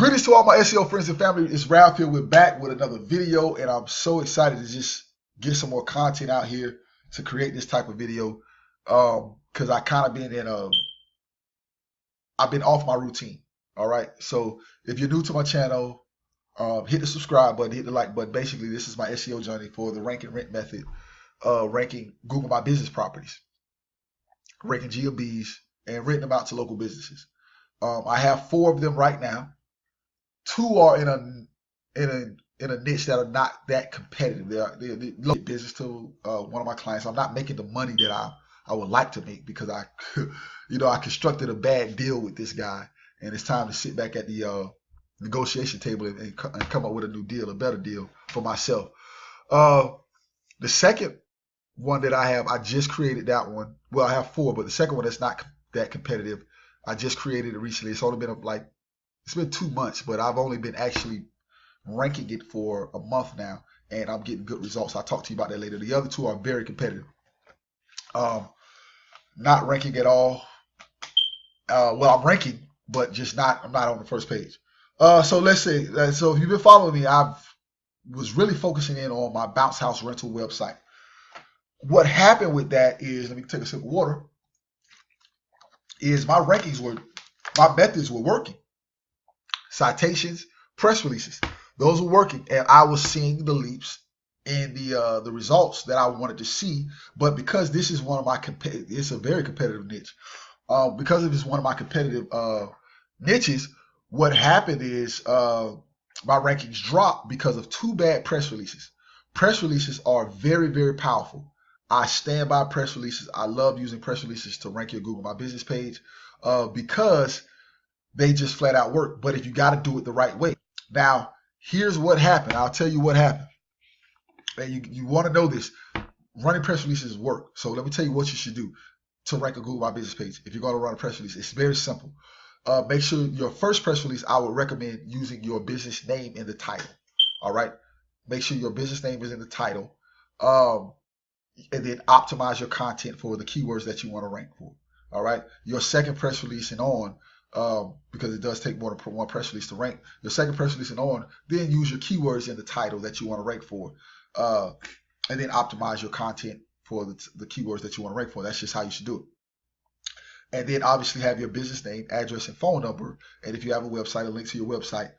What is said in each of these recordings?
Greetings to all my SEO friends and family. It's Ralph here. We're back with another video, and I'm so excited to just get some more content out here to create this type of video. Because I kind of been I've been off my routine. All right. So if you're new to my channel, hit the subscribe button, hit the like button. Basically, this is my SEO journey for the rank and rent method, ranking Google My Business properties, ranking GMBs, and renting them out to local businesses. I have 4 of them right now. 2 are in a niche that are not that competitive. They're low business to one of my clients. I'm not making the money that I would like to make because I constructed a bad deal with this guy, and it's time to sit back at the negotiation table and come up with a new deal, a better deal for myself. The second one that I have, I just created that one. Well, I have 4, but the second one that's not that competitive, I just created it recently. It's only been it's been 2 months, but I've only been actually ranking it for a month now, and I'm getting good results. I'll talk to you about that later. The other 2 are very competitive. Not ranking at all. Well, I'm ranking, but I'm not on the first page. So let's say, so if you've been following me, I was really focusing in on my bounce house rental website. What happened with that is, let me take a sip of water, is my methods were working. Citations, press releases, those were working, and I was seeing the leaps in the results that I wanted to see. But because this is one of my it's a very competitive niche. Because it's one of my competitive niches, what happened is my rankings dropped because of 2 bad press releases. Press releases are very, very powerful. I stand by press releases. I love using press releases to rank your Google My Business page because they just flat out work. But if you got to do it the right way. Now, here's what happened. I'll tell you what happened. And you want to know this. Running press releases work. So let me tell you what you should do to rank a Google My Business page. If you're going to run a press release, it's very simple. Make sure your first press release, I would recommend using your business name in the title. All right. Make sure your business name is in the title. And then optimize your content for the keywords that you want to rank for. All right. Your second press release and on, because it does take more than 1 press release to rank. Your second press release and on, then use your keywords in the title that you want to rank for, and then optimize your content for the keywords that you want to rank for. That's just how you should do it. And then obviously have your business name, address, and phone number, and if you have a website, a link to your website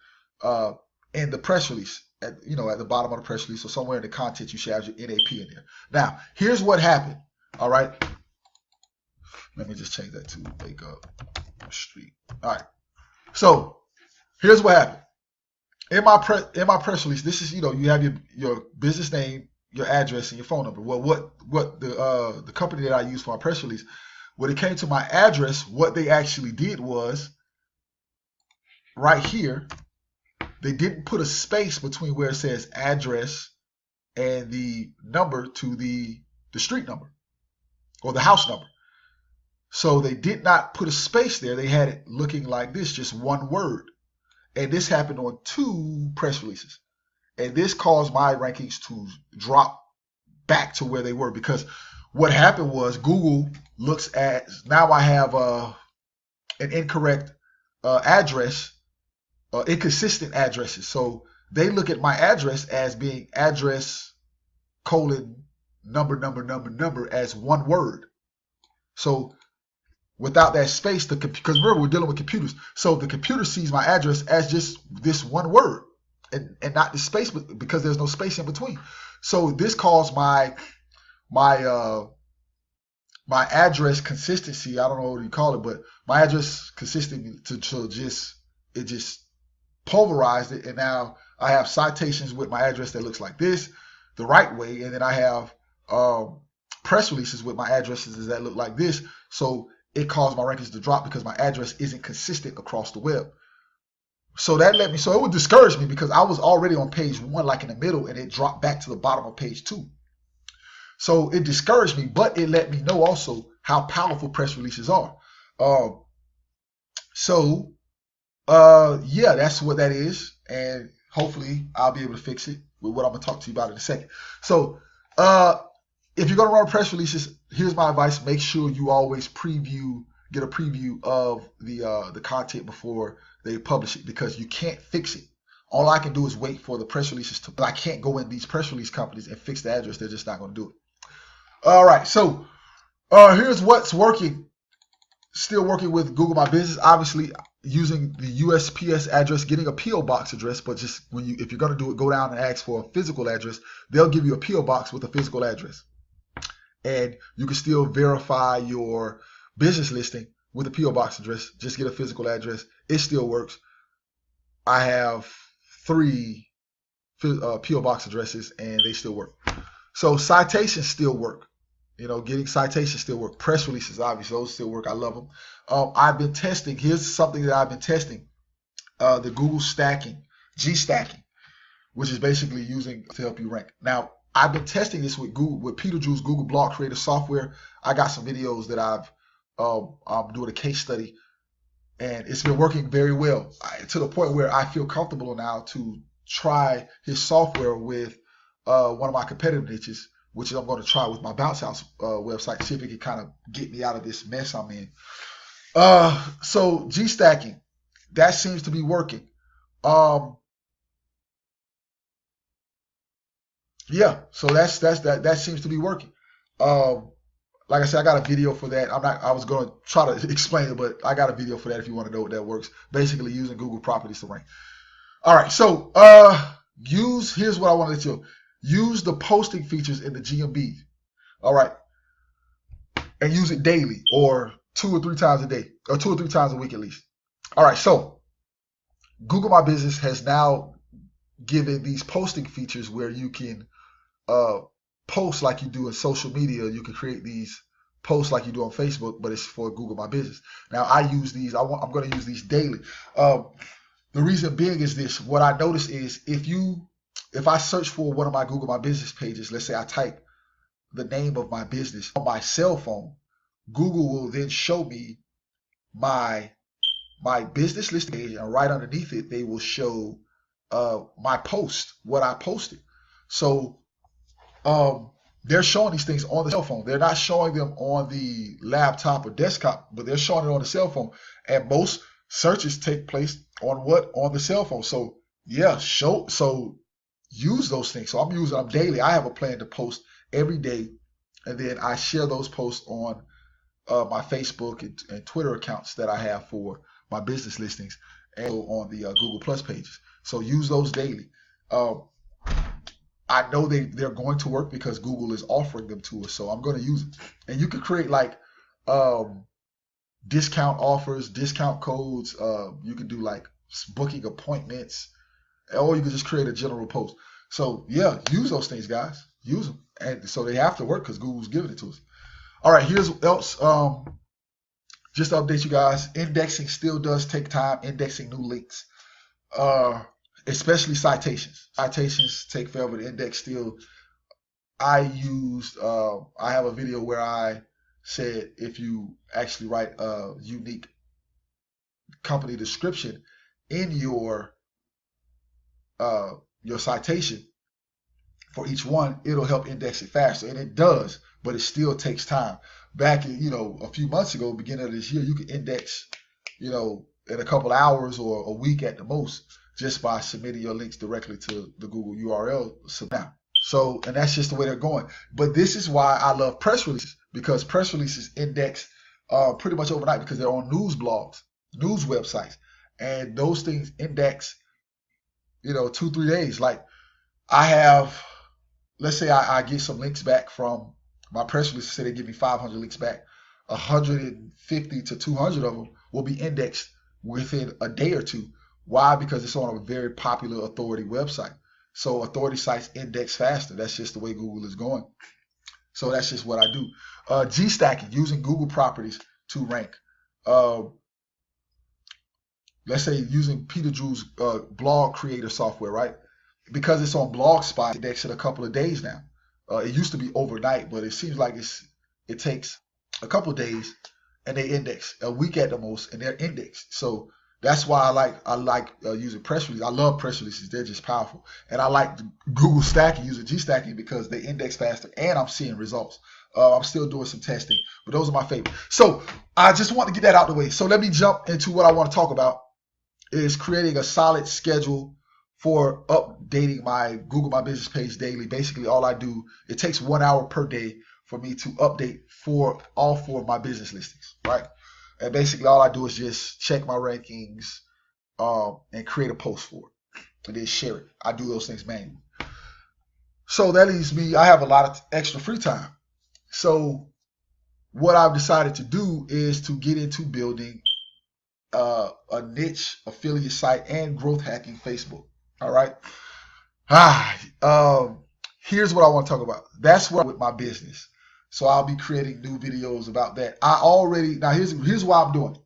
in the press release. At the bottom of the press release or somewhere in the content, you should have your NAP in there. Now, here's what happened. All right. Let me just change that to Wake Up Street. All right. So here's what happened. In my press release, this is, you have your business name, your address, and your phone number. Well, what the company that I use for my press release, when it came to my address, what they actually did was right here, they didn't put a space between where it says address and the number to the street number or the house number. So they did not put a space there. They had it looking like this, just one word. And this happened on 2 press releases. And this caused my rankings to drop back to where they were, because what happened was Google looks at, now I have an incorrect address, inconsistent addresses. So they look at my address as being address : number as one word. So without that space, because remember, we're dealing with computers. So the computer sees my address as just this one word and not the space, because there's no space in between. So this caused my address consistency, I don't know what you call it, but my address consistency to just pulverized it. And now I have citations with my address that looks like this, the right way. And then I have press releases with my addresses that look like this. So it caused my rankings to drop because my address isn't consistent across the web. So it would discourage me because I was already on page 1, like in the middle, and it dropped back to the bottom of page 2. So it discouraged me, but it let me know also how powerful press releases are. Yeah, that's what that is. And hopefully I'll be able to fix it with what I'm going to talk to you about in a second. So, if you're going to run press releases, here's my advice. Make sure you always get a preview of the content before they publish it, because you can't fix it. All I can do is wait for the press releases to. I can't go in these press release companies and fix the address. They're just not going to do it. All right, so here's what's working. Still working with Google My Business, obviously using the USPS address, getting a PO box address. But just if you're going to do it, go down and ask for a physical address. They'll give you a PO box with a physical address, and you can still verify your business listing with a PO box address. Just get a physical address. It still works. I have 3 PO box addresses, and they still work. So citations still work. Getting citations still work. Press releases, obviously, those still work. I love them. I've been testing. Here's something that I've been testing. The Google stacking, G-stacking, which is basically using to help you rank. Now, I've been testing this with Peter Drew's Google Blog Creator software. I got some videos that I'm doing a case study, and it's been working very well, to the point where I feel comfortable now to try his software with one of my competitive niches, which I'm going to try with my Bounce House website, see if it can kind of get me out of this mess I'm in. So G-stacking, that seems to be working. Yeah, so that seems to be working. Like I said, I got a video for that. I was going to try to explain it, but I got a video for that if you want to know what that works. Basically using Google properties to rank. All right, so here's what I want to let you know. Use the posting features in the GMB. All right. And use it daily, or 2 or 3 times a day, or 2 or 3 times a week at least. All right. So Google My Business has now given these posting features where you can post like you do in social media. You can create these posts like you do on Facebook, but it's for Google My Business. Now I use these. I'm going to use these daily. The reason being is this. What I notice is if I search for one of my Google My Business pages, let's say I type the name of my business on my cell phone, Google will then show me my business listing page, and right underneath it, they will show my post, what I posted. So they're showing these things on the cell phone. They're not showing them on the laptop or desktop, but they're showing it on the cell phone. And most searches take place on the cell phone. So yeah, use those things. So I'm using them daily. I have a plan to post every day, and then I share those posts on my Facebook and Twitter accounts that I have for my business listings, and on the Google Plus pages. So use those daily. I know they're going to work because Google is offering them to us, so I'm going to use it. And you can create like discount offers, discount codes. You can do like booking appointments, or you can just create a general post. So yeah, use those things, guys. Use them. And so they have to work because Google's giving it to us. All right, here's what else. Just to update you guys, indexing still does take time, indexing new links, especially citations. Citations take forever to index still. I have a video where I said if you actually write a unique company description in your citation for each one, it'll help index it faster, and it does, but it still takes time. Back in, a few months ago, beginning of this year, you could index, in a couple hours or a week at the most, just by submitting your links directly to the Google URL. So, and that's just the way they're going. But this is why I love press releases, because press releases index pretty much overnight, because they're on news blogs, news websites, and those things index 2-3 days. Like I have, let's say I get some links back from my press release. Say they give me 500 links back, 150 to 200 of them will be indexed within a day or two. Why? Because it's on a very popular authority website. So authority sites index faster. That's just the way Google is going. So that's just what I do. G-stacking, using Google properties to rank. Let's say using Peter Drew's blog creator software, right? Because it's on Blogspot, indexed in a couple of days now. It used to be overnight, but it seems like it takes a couple of days, and they index a week at the most, and they're indexed. So that's why I like using press releases. I love press releases; they're just powerful, and I like Google stacking, using G-stacking, because they index faster, and I'm seeing results. I'm still doing some testing, but those are my favorite. So I just want to get that out of the way. So let me jump into what I want to talk about. is creating a solid schedule for updating my Google My Business page daily. Basically, all I do, it takes 1 hour per day for me to update for all 4 of my business listings, right? And basically, all I do is just check my rankings and create a post for it, and then share it. I do those things manually. So that leaves me, I have a lot of extra free time. So what I've decided to do is to get into building a niche affiliate site and growth hacking Facebook. All right. Here's what I want to talk about. That's what with my business. So I'll be creating new videos about that. Now here's why I'm doing it.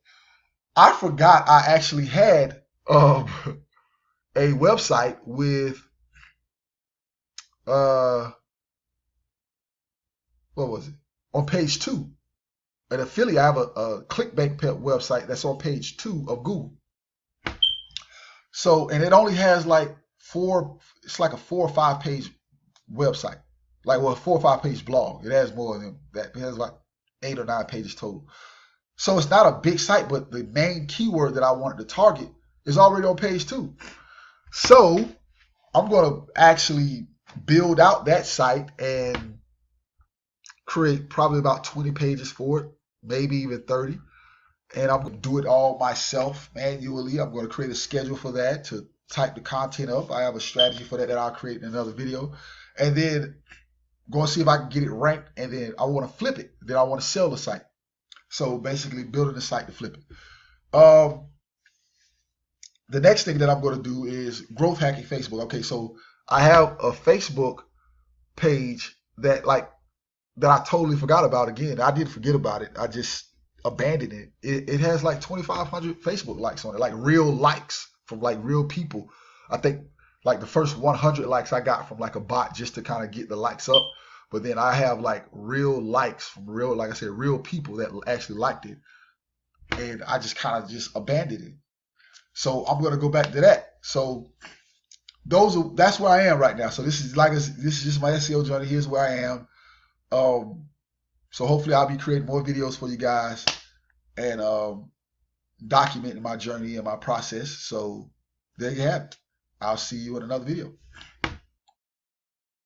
I forgot I actually had a website with what was it? On page 2. An affiliate. I have a ClickBank website that's on page 2 of Google. So, and it only has like it's like a 4 or 5 page website. Like, well, a 4 or 5 page blog. It has more than that. It has like 8 or 9 pages total. So it's not a big site, but the main keyword that I wanted to target is already on page 2. So I'm going to actually build out that site and create probably about 20 pages for it, maybe even 30. And I'm going to do it all myself manually. I'm going to create a schedule for that to type the content up. I have a strategy for that I'll create in another video. And then go and see if I can get it ranked. And then I want to flip it. Then I want to sell the site. So basically building the site to flip it. The next thing that I'm going to do is growth hacking Facebook. Okay, so I have a Facebook page that I totally forgot about. Again, I didn't forget about it. I just abandoned it. It has like 2,500 Facebook likes on it, like real likes from like real people. I think like the first 100 likes I got from like a bot just to kind of get the likes up. But then I have like real likes from real, like I said, real people that actually liked it. And I just kind of just abandoned it. So I'm going to go back to that. So that's where I am right now. So this is just my SEO journey. Here's where I am. So hopefully I'll be creating more videos for you guys and documenting my journey and my process. So there you have it. I'll see you in another video.